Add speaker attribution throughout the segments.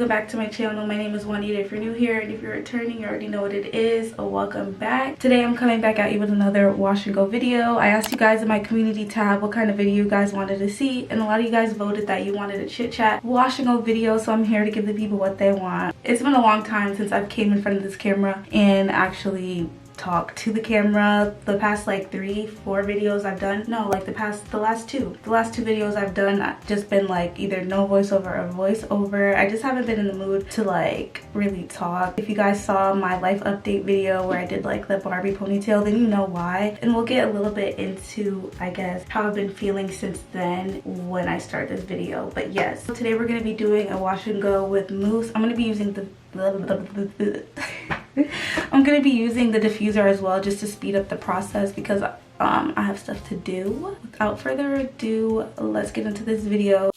Speaker 1: welcome back to my channel. My name is Juanita if you're new here, and if you're returning, you already know what it is. Welcome back. Today I'm coming back at you with another wash and go video. I asked you guys in my community tab what kind of video you guys wanted to see, and a lot of you guys voted that you wanted a chit chat wash and go video, so I'm here to give the people what they want. It's been a long time since I've came in front of this camera and actually talk to the camera. The past like 3-4 videos I've done, no, like the last two videos I've done, I've just been like either no voiceover or voiceover. I just haven't been in the mood to like really talk. If you guys saw my life update video where I did like the Barbie ponytail, then you know why, and we'll get a little bit into, I guess, how I've been feeling since then when I start this video. But yes, so today we're going to be doing a wash and go with Mousse. I'm going to be using the I'm going to be using the diffuser as well, just to speed up the process because I have stuff to do. Without further ado, let's get into this video.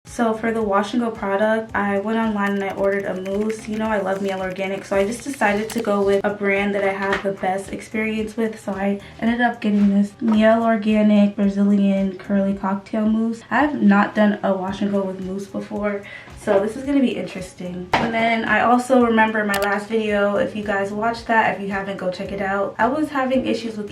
Speaker 1: So for the wash and go product, I went online and I ordered a mousse. You know I love MIELLE organic, so I just decided to go with a brand that I have the best experience with. So I ended up getting this MIELLE organic Brazilian curly cocktail mousse. I have not done a wash and go with mousse before, so this is going to be interesting. And then I also remember my last video, if you guys watched that, if you haven't, go check it out. I was having issues with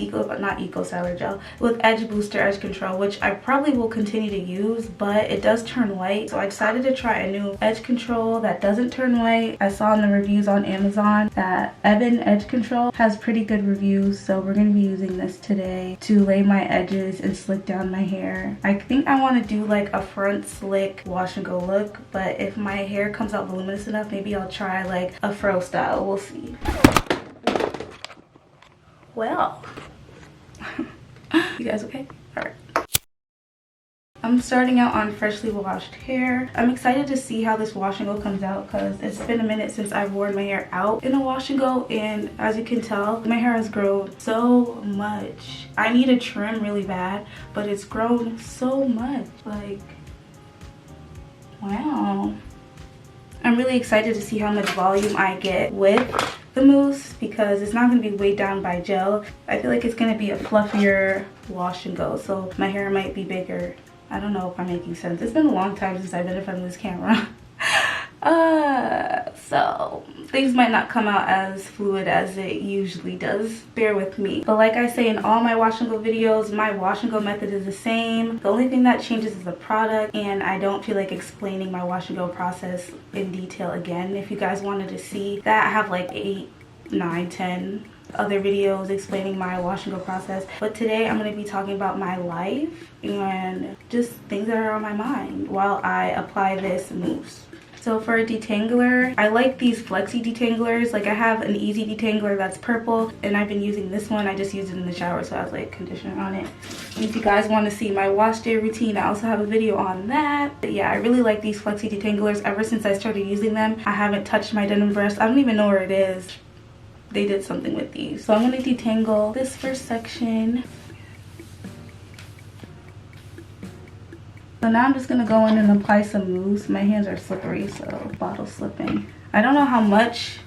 Speaker 1: with Edge Booster Edge Control, which I probably will continue to use, but it does turn white. So I decided to try a new edge control that doesn't turn white. I saw in the reviews on Amazon that EBIN edge control has pretty good reviews, so we're going to be using this today to lay my edges and slick down my hair. I think I want to do like a front slick wash and go look, but if my hair comes out voluminous enough, maybe I'll try like a fro style. We'll see. Well, you guys okay? All right. I'm starting out on freshly washed hair. I'm excited to see how this wash and go comes out because it's been a minute since I've worn my hair out in a wash and go, and as you can tell, my hair has grown so much. I need a trim really bad, but it's grown so much. Like, wow. I'm really excited to see how much volume I get with the mousse because it's not going to be weighed down by gel. I feel like it's going to be a fluffier wash and go, so my hair might be bigger. I don't know if I'm making sense. It's been a long time since I've been in front of this camera. So things might not come out as fluid as it usually does. Bear with me. But like I say in all my wash and go videos, my wash and go method is the same. The only thing that changes is the product, and I don't feel like explaining my wash and go process in detail again. If you guys wanted to see that, I have like 8, 9, 10 other videos explaining my wash and go process, but today I'm going to be talking about my life and just things that are on my mind while I apply this mousse. So for a detangler, I like these flexi detanglers. Like I have an easy detangler that's purple, and I've been using this one. I just used it in the shower, so I have like conditioner on it. And if you guys want to see my wash day routine, I also have a video on that. But yeah, I really like these flexi detanglers. Ever since I started using them, I haven't touched my denim brush. I don't even know where it is. They did something with these. So I'm going to detangle this first section. So now I'm just going to go in and apply some mousse. My hands are slippery, so bottle slipping. I don't know how much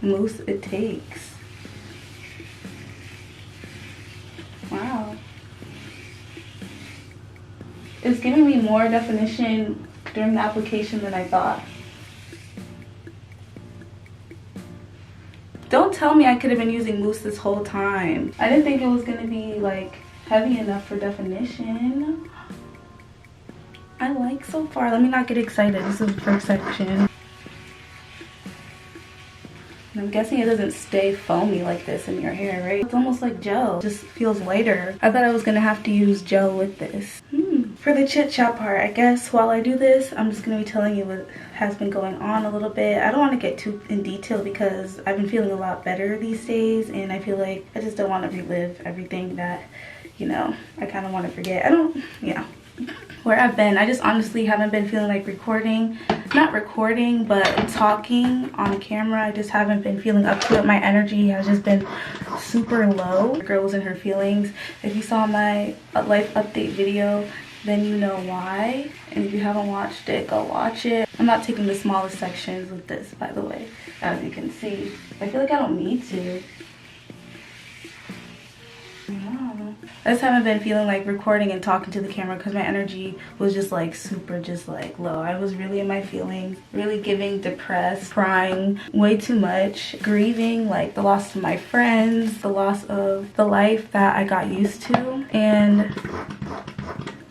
Speaker 1: mousse it takes. Wow. It's giving me more definition during the application than I thought. Don't tell me I could have been using mousse this whole time. I didn't think it was gonna be like heavy enough for definition. I like so far. Let me not get excited. This is the first section. And I'm guessing it doesn't stay foamy like this in your hair, right? It's almost like gel. It just feels lighter. I thought I was gonna have to use gel with this. For the chit chat part, I guess while I do this, I'm just going to be telling you what has been going on a little bit. I don't want to get too in detail because I've been feeling a lot better these days, and I feel like I just don't want to relive everything that, you know, I kind of want to forget. Where I've been, I just honestly haven't been feeling like recording. Not recording, but talking on camera. I just haven't been feeling up to it. My energy has just been super low. The girl was in her feelings. If you saw my life update video, then you know why, and if you haven't watched it, go watch it. I'm not taking the smallest sections with this, by the way, as you can see. I feel like I don't need to. Yeah. I just haven't been feeling like recording and talking to the camera because my energy was just like super just like low. I was really in my feelings, really giving, depressed, crying way too much, grieving like the loss of my friends, the loss of the life that I got used to, and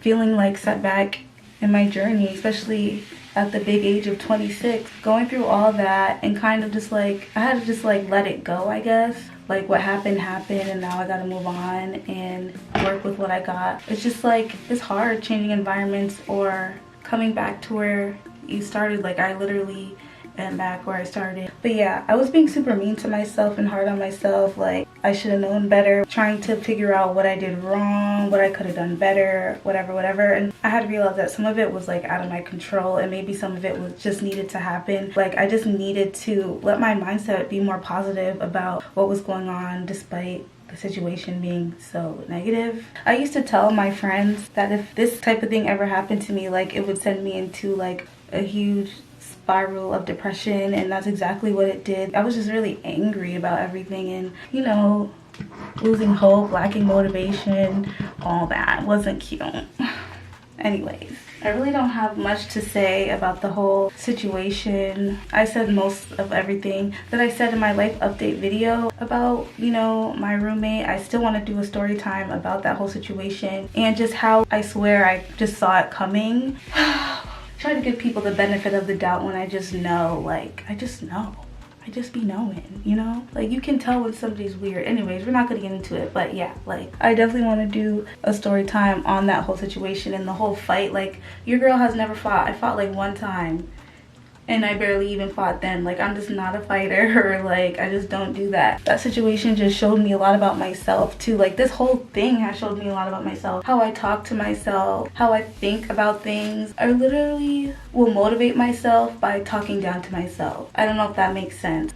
Speaker 1: feeling like set back in my journey, especially at the big age of 26. Going through all that and kind of just like, I had to just like let it go, I guess. Like what happened happened, and now I gotta move on and work with what I got. It's just like, it's hard changing environments or coming back to where you started. Like I literally am back where I started. But yeah, I was being super mean to myself and hard on myself. Like I should have known better, trying to figure out what I did wrong, what I could have done better, whatever. And I had to realize that some of it was like out of my control, and maybe some of it was just needed to happen. Like I just needed to let my mindset be more positive about what was going on despite the situation being so negative. I used to tell my friends that if this type of thing ever happened to me, like it would send me into like a huge spiral of depression, and that's exactly what it did. I was just really angry about everything, and you know, losing hope, lacking motivation, all that wasn't cute. Anyways, I really don't have much to say about the whole situation. I said most of everything that I said in my life update video about, you know, my roommate. I still want to do a story time about that whole situation and just how I swear I just saw it coming. Try to give people the benefit of the doubt when I just know, like, I just know. I just be knowing, you know? Like, you can tell when somebody's weird. Anyways, we're not gonna get into it, but yeah, like, I definitely want to do a story time on that whole situation and the whole fight. Like, your girl has never fought. I fought like one time, and I barely even fought then. Like, I'm just not a fighter, or like, I just don't do that. That situation just showed me a lot about myself too. Like, this whole thing has showed me a lot about myself. How I talk to myself, how I think about things. I literally will motivate myself by talking down to myself. I don't know if that makes sense.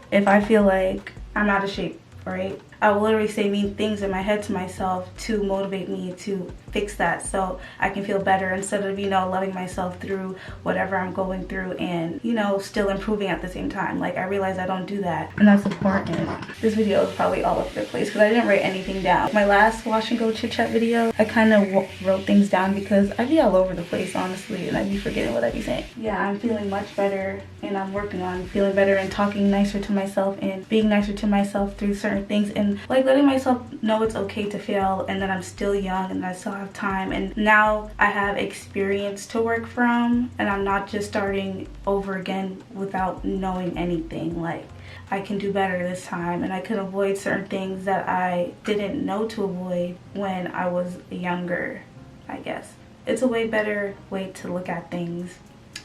Speaker 1: If I feel like I'm out of shape, right? I will literally say mean things in my head to myself to motivate me to fix that so I can feel better, instead of, you know, loving myself through whatever I'm going through and, you know, still improving at the same time. Like, I realize I don't do that, and that's important. This video is probably all over the place because I didn't write anything down. My last wash and go chit chat video, I kind of wrote things down because I be all over the place, honestly, and I be forgetting what I be saying. Yeah, I'm feeling much better, and I'm working on feeling better and talking nicer to myself and being nicer to myself through certain things, and like letting myself know it's okay to fail and that I'm still young and I still have time, and now I have experience to work from, and I'm not just starting over again without knowing anything. Like, I can do better this time, and I can avoid certain things that I didn't know to avoid when I was younger, I guess. It's a way better way to look at things.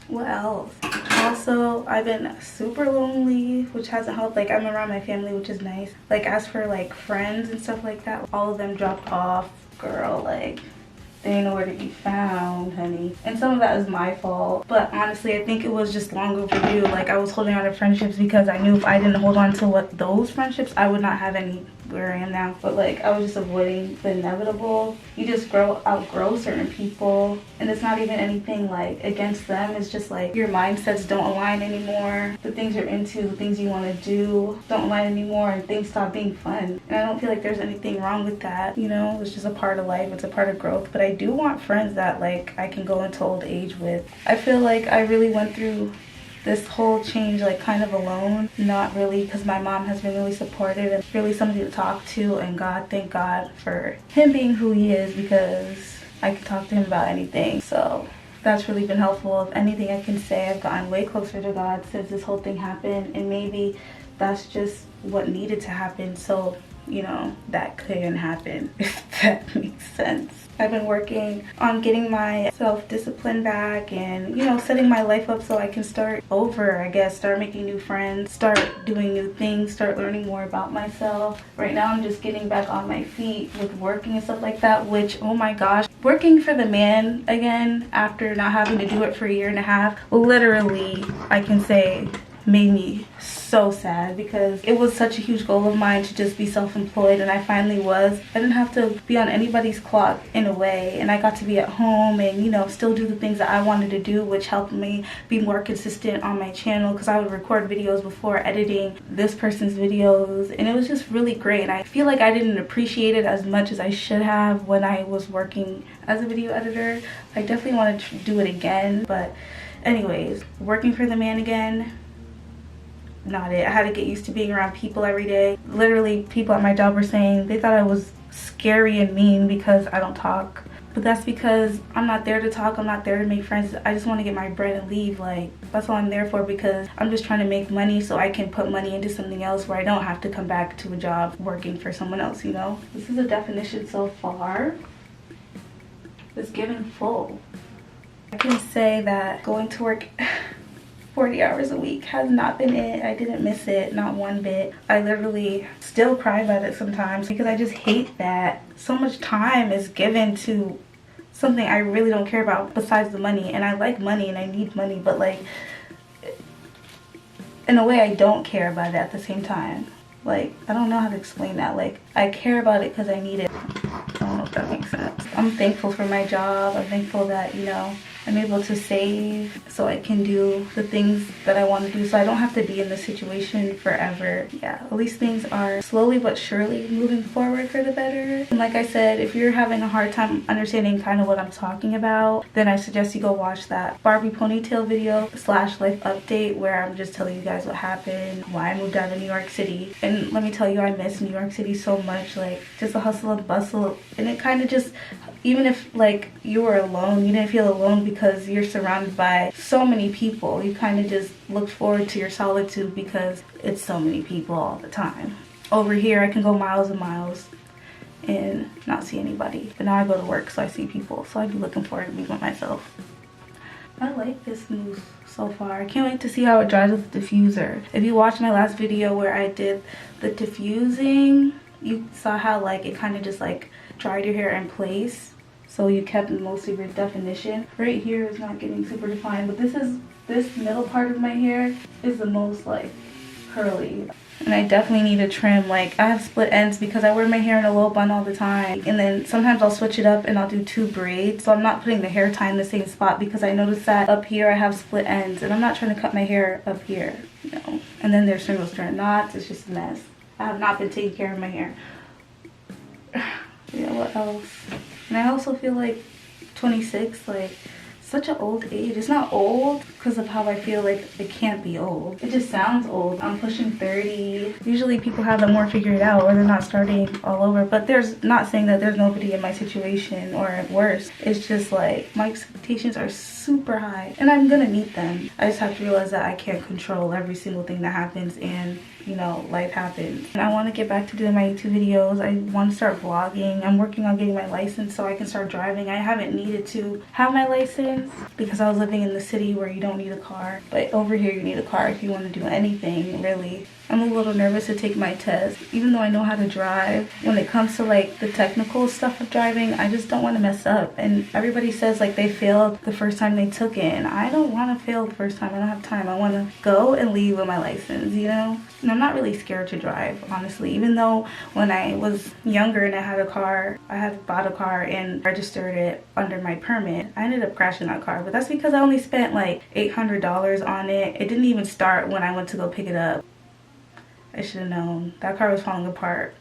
Speaker 1: What else? Also, I've been super lonely, which hasn't helped. Like, I'm around my family, which is nice. Like, as for like friends and stuff like that, all of them dropped off. Girl, like, they ain't nowhere to be found, honey. And some of that is my fault, but honestly, I think it was just long overdue. Like, I was holding on to friendships because I knew if I didn't hold on to those friendships, I would not have any where I am now. But like, I was just avoiding the inevitable. You just outgrow certain people, and it's not even anything like against them. It's just like your mindsets don't align anymore. The things you're into, the things you want to do don't align anymore, and things stop being fun. And I don't feel like there's anything wrong with that, you know? It's just a part of life. It's a part of growth. But I do want friends that like I can go into old age with. I feel like I really went through this whole change like kind of alone. Not really, because my mom has been really supportive and really somebody to talk to, and God, thank God for him being who he is, because I can talk to him about anything. So that's really been helpful. If anything, I can say I've gotten way closer to God since this whole thing happened, and maybe that's just what needed to happen, so you know, that couldn't happen, if that makes sense. I've been working on getting my self-discipline back and, you know, setting my life up so I can start over, I guess. Start making new friends, start doing new things, start learning more about myself. Right now, I'm just getting back on my feet with working and stuff like that, which, oh my gosh, working for the man again after not having to do it for a year and a half, literally, I can say, made me so sad because it was such a huge goal of mine to just be self-employed, and I finally was. I didn't have to be on anybody's clock in a way, and I got to be at home and, you know, still do the things that I wanted to do, which helped me be more consistent on my channel because I would record videos before editing this person's videos, and it was just really great. And I feel like I didn't appreciate it as much as I should have when I was working as a video editor. I definitely want to do it again, but anyways, working for the man again, not it. I had to get used to being around people every day. Literally, people at my job were saying they thought I was scary and mean because I don't talk. But that's because I'm not there to talk. I'm not there to make friends. I just want to get my bread and leave. Like, that's all I'm there for, because I'm just trying to make money so I can put money into something else where I don't have to come back to a job working for someone else, you know? This is a definition so far. It's giving full. I can say that going to work 40 hours a week has not been it. I didn't miss it, not one bit. I literally still cry about it sometimes because I just hate that so much time is given to something I really don't care about besides the money. And I like money and I need money, but like, in a way I don't care about it at the same time. Like, I don't know how to explain that. Like, I care about it because I need it. I don't know if that makes sense. I'm thankful for my job. I'm thankful that, you know, I'm able to save so I can do the things that I want to do, so I don't have to be in this situation forever. Yeah, at least things are slowly but surely moving forward for the better. And like I said, if you're having a hard time understanding kind of what I'm talking about, then I suggest you go watch that Barbie ponytail video / life update where I'm just telling you guys what happened, why I moved out of New York City. And let me tell you, I miss New York City so much. Like, just the hustle and bustle, and it kind of just, even if like you were alone, you didn't feel alone because you're surrounded by so many people. You kind of just look forward to your solitude because it's so many people all the time. Over here, I can go miles and miles and not see anybody. But now I go to work, so I see people. So I'd be looking forward to being with myself. I like this mousse so far. I can't wait to see how it dries with the diffuser. If you watched my last video where I did the diffusing, you saw how like it kind of just like dried your hair in place, so you kept most of your definition. Right here is not getting super defined, but this middle part of my hair is the most like curly, and I definitely need a trim. Like, I have split ends because I wear my hair in a low bun all the time, and then sometimes I'll switch it up and I'll do 2 braids, so I'm not putting the hair tie in the same spot because I noticed that up here I have split ends and I'm not trying to cut my hair up here, you know. And then there's single strand knots. It's just a mess. I have not been taking care of my hair. Yeah, what else? And I also feel like 26, like, such an old age. It's not old because of how I feel like it can't be old. It just sounds old. I'm pushing 30. Usually people have it more figured out, or they're not starting all over. But there's not saying that there's nobody in my situation or worse. It's just like my expectations are super high and I'm gonna meet them. I just have to realize that I can't control every single thing that happens, and you know, life happens. And I want to get back to doing my YouTube videos. I want to start vlogging. I'm working on getting my license so I can start driving. I haven't needed to have my license because I was living in the city where you don't need a car. But over here you need a car if you want to do anything, really. I'm a little nervous to take my test, even though I know how to drive. When it comes to like the technical stuff of driving, I just don't want to mess up. And everybody says like they failed the first time they took it, and I don't want to fail the first time. I don't have time. I want to go and leave with my license, you know? And I'm not really scared to drive, honestly, even though when I was younger and I had a car, I had bought a car and registered it under my permit. I ended up crashing that car, but that's because I only spent like $800 on it. It didn't even start when I went to go pick it up. I should have known. That car was falling apart.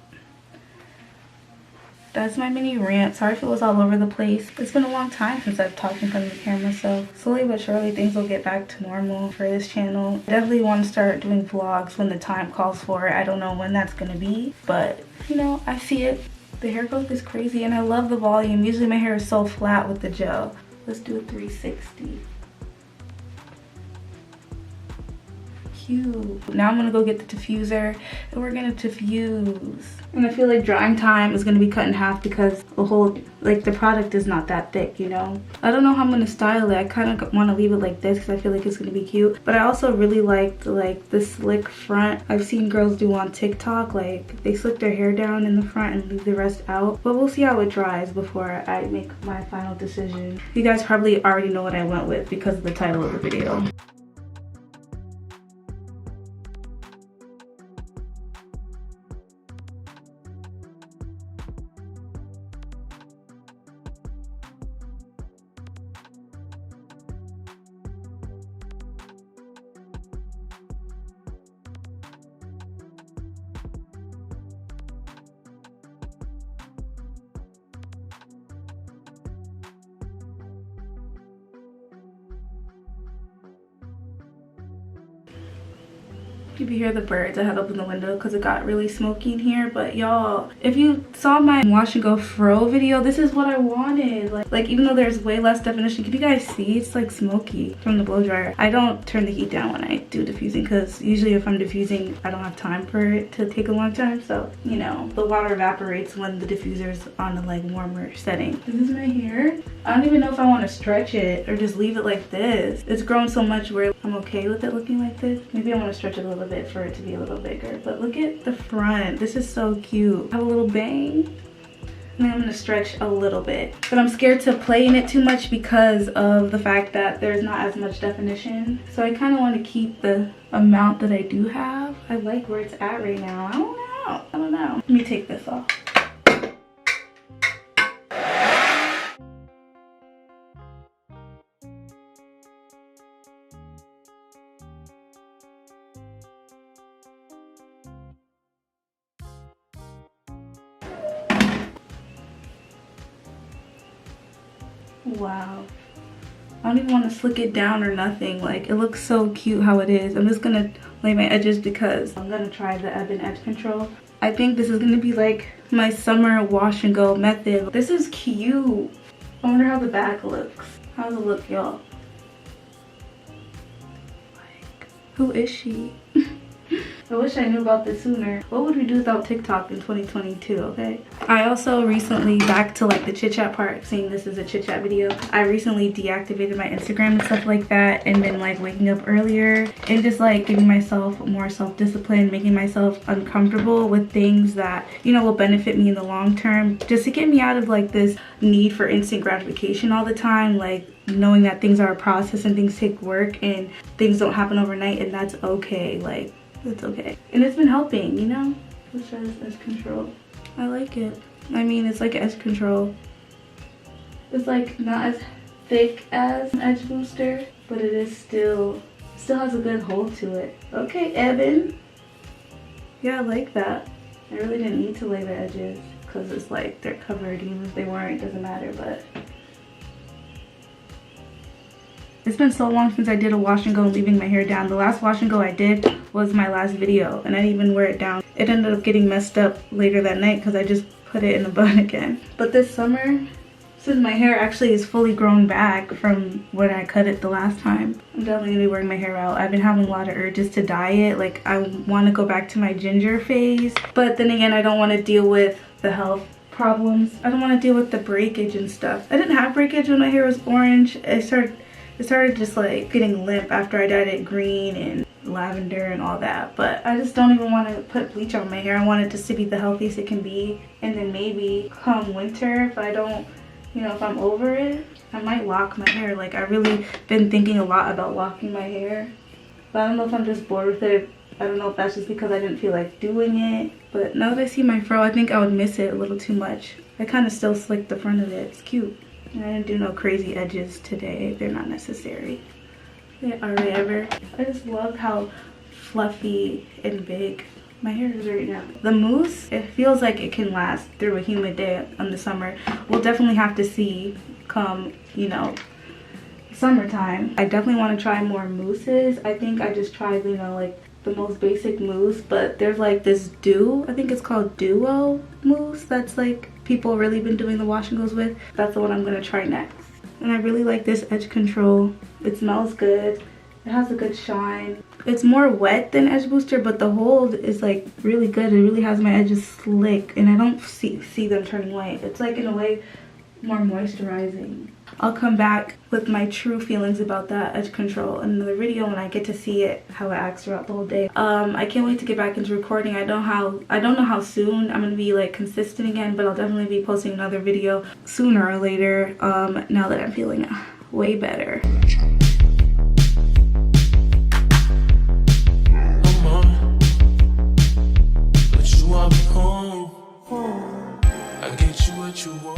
Speaker 1: That's my mini rant. Sorry if it was all over the place. It's been a long time since I've talked in front of the camera, so slowly but surely things will get back to normal for this channel. I definitely want to start doing vlogs when the time calls for it. I don't know when that's going to be, but you know, I see it. The hair growth is crazy and I love the volume. Usually my hair is so flat with the gel. Let's do a 360. Cute. Now I'm gonna go get the diffuser and we're gonna diffuse. And I feel like drying time is gonna be cut in half because the whole, like, the product is not that thick, you know? I don't know how I'm gonna style it. I kind of want to leave it like this because I feel like it's gonna be cute. But I also really liked like the slick front. I've seen girls do on TikTok, like they slick their hair down in the front and leave the rest out. But we'll see how it dries before I make my final decision. You guys probably already know what I went with because of the title of the video. You can hear the birds. I had opened the window because it got really smoky in here. But y'all, if you saw my wash and go fro video, this is what I wanted. Like even though there's way less definition, can you guys see? It's like smoky from the blow dryer. I don't turn the heat down when I do diffusing because usually if I'm diffusing, I don't have time for it to take a long time. So, you know, the water evaporates when the diffuser's on a like warmer setting. This is my hair. I don't even know if I want to stretch it or just leave it like this. It's grown so much where I'm okay with it looking like this. Maybe I want to stretch it a little bit for it to be a little bigger. But look at the front. This is so cute. I have a little bang. And then I'm going to stretch a little bit. But I'm scared to play in it too much because of the fact that there's not as much definition. So I kind of want to keep the amount that I do have. I like where it's at right now. I don't know. Let me take this off. Wow, I don't even want to slick it down or nothing. Like, it looks so cute how it is. I'm just gonna lay my edges because I'm gonna try the EBIN edge control. I think this is gonna be like my summer wash and go method. This is cute. I wonder how the back looks. How's it look, y'all? Like, who is she? I wish I knew about this sooner. What would we do without TikTok in 2022, okay? I also recently, back to like the chit chat part, seeing this as a chit chat video, I recently deactivated my Instagram and stuff like that and been like waking up earlier and just like giving myself more self-discipline, making myself uncomfortable with things that, you know, will benefit me in the long term, just to get me out of like this need for instant gratification all the time, like knowing that things are a process and things take work and things don't happen overnight, and that's okay. Like, it's okay. And it's been helping, you know? It says edge control. I like it. I mean, it's like edge control. It's like not as thick as an edge booster, but it is still has a good hold to it. Okay, EBIN. Yeah, I like that. I really didn't need to lay the edges because it's like they're covered. Even if they weren't, it doesn't matter. But it's been so long since I did a wash and go and leaving my hair down. The last wash and go I did was my last video, and I didn't even wear it down. It ended up getting messed up later that night because I just put it in a bun again. But this summer, since my hair actually is fully grown back from when I cut it the last time, I'm definitely gonna be wearing my hair out. I've been having a lot of urges to dye it. Like, I want to go back to my ginger phase, but then again, I don't want to deal with the health problems. I don't want to deal with the breakage and stuff. I didn't have breakage when my hair was orange. It started just like getting limp after I dyed it green and lavender and all that. But I just don't even want to put bleach on my hair. I want it just to be the healthiest it can be. And then maybe come winter, if I don't, you know, if I'm over it, I might lock my hair. Like, I really been thinking a lot about locking my hair. But I don't know if I'm just bored with it. I don't know if that's just because I didn't feel like doing it. But now that I see my fro, I think I would miss it a little too much. I kind of still slicked the front of it. It's cute. And I didn't do no crazy edges today. They're not necessary. Are they ever? I just love how fluffy and big my hair is right now. The mousse, it feels like it can last through a humid day in the summer. We'll definitely have to see come, you know, summertime. I definitely want to try more mousses. I think I just tried, you know, like the most basic mousse, but there's like this I think it's called duo mousse that's like people really been doing the wash and goes with. That's the one I'm gonna try next. And I really like this edge control. It smells good. It has a good shine. It's more wet than edge booster, but the hold is like really good. It really has my edges slick, and I don't see them turning white. It's like in a way more moisturizing. I'll come back with my true feelings about that edge control in another video when I get to see it, how it acts throughout the whole day. I can't wait to get back into recording. I don't know how soon I'm gonna be like consistent again, but I'll definitely be posting another video sooner or later, now that I'm feeling way better. I get you what you want.